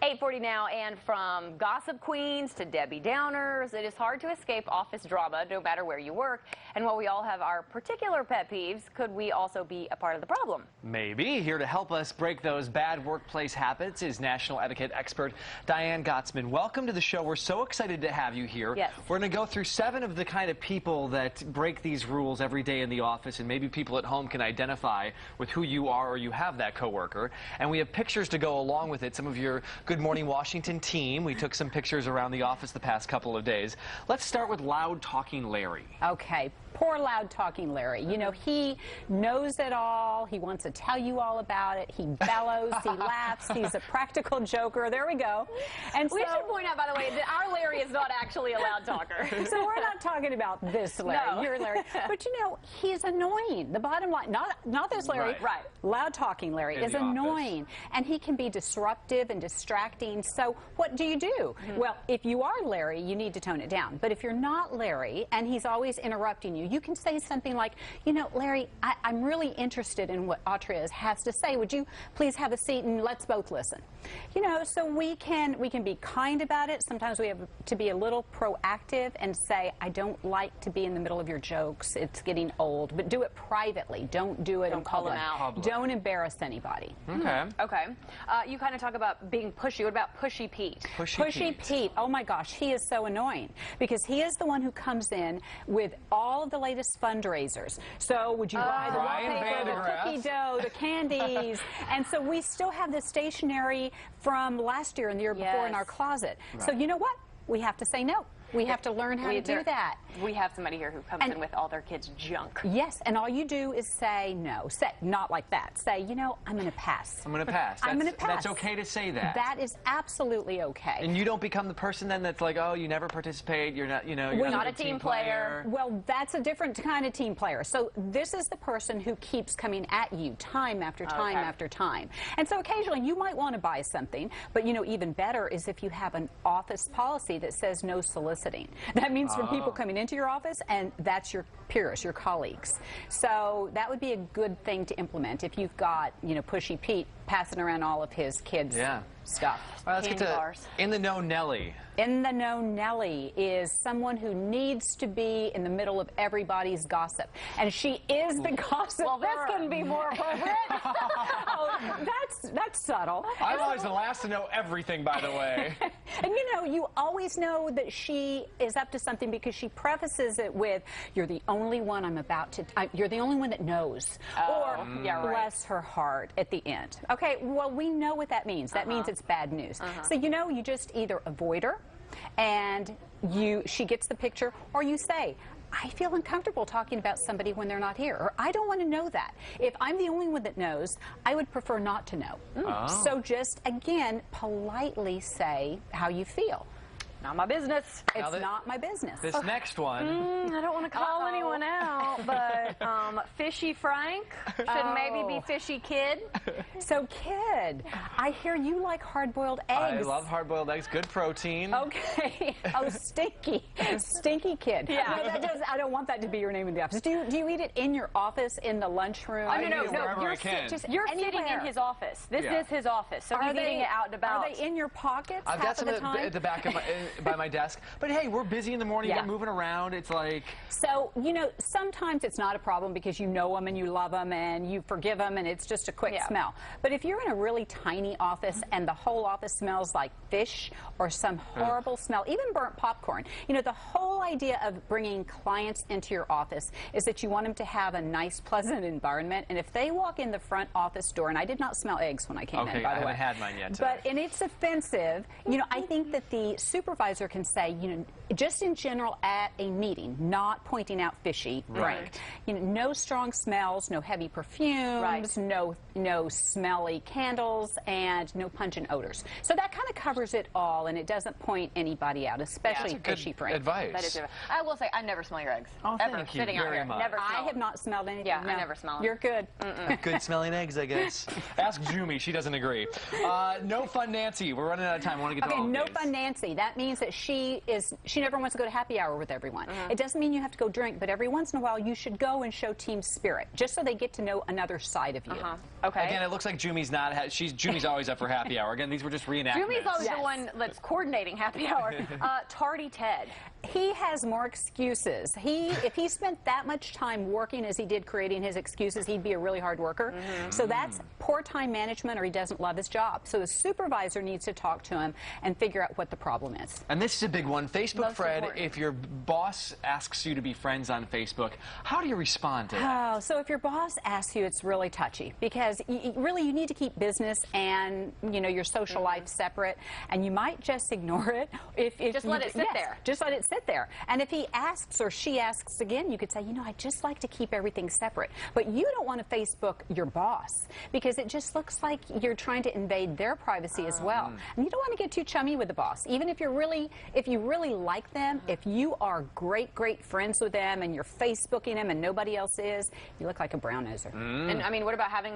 8:40 now, and from gossip queens to Debbie Downers, it is hard to escape office drama no matter where you work. And while we all have our particular pet peeves, could we also be a part of the problem? Maybe. Here to help us break those bad workplace habits is national etiquette expert Diane Gottsman. Welcome to the show. We're so excited to have you here. Yes. We're going to go through 7 of the kind of people that break these rules every day in the office, and maybe people at home can identify with who you are or you have that coworker. And we have pictures to go along with it. Some of your Good Morning Washington team. We took some pictures around the office the past couple of days. Let's start with loud talking Larry. Okay. Poor loud talking Larry. You know, he knows it all. He wants to tell you all about it. He bellows. He laughs. He's a practical joker. There we go. And we should point out, by the way, that our Larry is not actually a loud talker. So we're not talking about this Larry. No. You're Larry. But you know, he's annoying. The bottom line, not this Larry. Right. Loud talking Larry is annoying. And he can be disruptive and distracting. So what do you do? Well, if you are Larry, you need to tone it down. But if you're not Larry and he's always interrupting you, you can say something like, you know, Larry, I'm really interested in what Autria has to say. Would you please have a seat and let's both listen? You know, so we can be kind about it. Sometimes we have to be a little proactive and say, I don't like to be in the middle of your jokes. It's getting old. But do it privately. Don't do it in call them public. out. Don't embarrass anybody. Okay. Okay. You kind of talk about being pushy. What about Pushy Pete? Pushy Pete. Oh my gosh, he is so annoying because he is the one who comes in with all of the latest fundraisers. So would you buy the wallpaper, the cookie dough, the candies? And so we still have the stationery from last year and the year before in our closet. Right. So you know what? We have to say no. We have to learn how to do that. We have somebody here who comes in with all their kids' junk. Yes, and all you do is say no. Say, not like that. Say, you know, I'm going to pass. I'm going to pass. I'm going to pass. That's okay to say that. That is absolutely okay. And you don't become the person then that's like, oh, you never participate, you're not, you know, you're not a team player. Well, that's a different kind of team player. So this is the person who keeps coming at you time after time after time. And so occasionally you might want to buy something, but you know, even better is if you have an office policy that says no soliciting. That means from people coming into your office, and that's your peers, your colleagues. So that would be a good thing to implement if you've got, you know, Pushy Pete passing around all of his kids' stuff. All right, let's get to In the Know Nellie. In the Know Nellie is someone who needs to be in the middle of everybody's gossip. And she is the gossip. Well, this couldn't be more appropriate. Oh, that's subtle. I'm always the last to know everything, by the way. And you know, you always know that she is up to something because she prefaces it with, you're the only one you're the only one that knows. Or, bless her heart at the end. Okay, well, we know what that means. That means it's bad news. So, you know, you just either avoid her and she gets the picture, or you say, I feel uncomfortable talking about somebody when they're not here, or I don't want to know that. If I'm the only one that knows, I would prefer not to know. So just, again, politely say how you feel. Not my business. It's not my business. This next one. I don't want to call anyone out, but Fishy Frank should maybe be Fishy Kid. So Kid, I hear you like hard-boiled eggs. I love hard-boiled eggs. Good protein. Okay. Oh, Stinky. Stinky Kid. Yeah. No, I don't want that to be your name in the office. Do you eat it in your office, in the lunchroom? Oh, no. Wherever I can. You're sitting in his office. This is his office, so he's eating it out and about. Are they in your pockets I've got some at the back of by my desk. But hey, we're busy in the morning. We're moving around. It's like... So, you know, sometimes it's not a problem because you know them and you love them and you forgive them and it's just a quick smell. But if you're in a really tiny office and the whole office smells like fish or some horrible smell, even burnt popcorn, you know, the whole idea of bringing clients into your office is that you want them to have a nice, pleasant environment. And if they walk in the front office door, and I did not smell eggs when I came in, by the way. I haven't had mine yet. And it's offensive. You know, I think that the supervisor can say, you know, just in general at a meeting, not pointing out Fishy Frank. You know, no strong smells, no heavy perfumes, no smelly candles, and no pungent odors. So that kind of covers it all, and it doesn't point anybody out, especially Fishy Frank. Advice. That is good. I will say, I never smell your eggs. Oh, ever. Thank you Sitting out very here. much. Never smell I have not smelled anything. Yeah, no. I never smell them. You're good. Good smelling eggs, I guess. Ask Jumi. She doesn't agree. No Fun Nancy. We're running out of time. I want to get to all of no these. Fun Nancy. That means means that she never wants to go to happy hour with everyone. It doesn't mean you have to go drink, but every once in a while you should go and show team spirit, just so they get to know another side of you. Okay. Again, it looks like Jumi's not. Jumi's always up for happy hour. Again, these were just reenactments. Jumi's always the one that's coordinating happy hour. Tardy Ted. He has more excuses. If he spent that much time working as he did creating his excuses, he'd be a really hard worker. So that's poor time management, or he doesn't love his job. So the supervisor needs to talk to him and figure out what the problem is. And this is a big one. Facebook Most Fred, important. if your boss asks you to be friends on Facebook, how do you respond to that? Oh, so if your boss asks you, it's really touchy, because really you need to keep business and your social life separate, and you might just ignore it. Just let it sit there. Just let it sit there. And if he asks or she asks again, you could say, I'd just like to keep everything separate. But you don't want to Facebook your boss, because it just looks like you're trying to invade their privacy as well. And you don't want to get too chummy with the boss. Even if you really like them, if you are great friends with them and you're Facebooking them and nobody else is, you look like a brown-noser. And I mean, what about having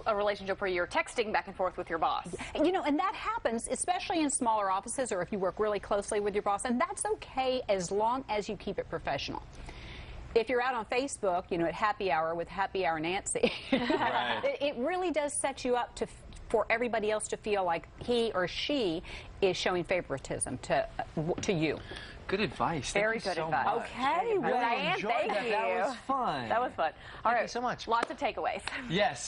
a relationship where you're texting back and forth with your boss? And that happens, especially in smaller offices, or if you work really closely with your boss, and that's okay as long as you keep it professional. If you're out on Facebook, at happy hour with Happy Hour Nancy, Right. it really does set you up for everybody else to feel like he or she is showing favoritism to you. Good advice. Very Thank you good so advice. much. Okay, Really Diane, enjoyed thank that. you. That was fun. That was fun. All Thank right. you so much. Lots of takeaways. Yes.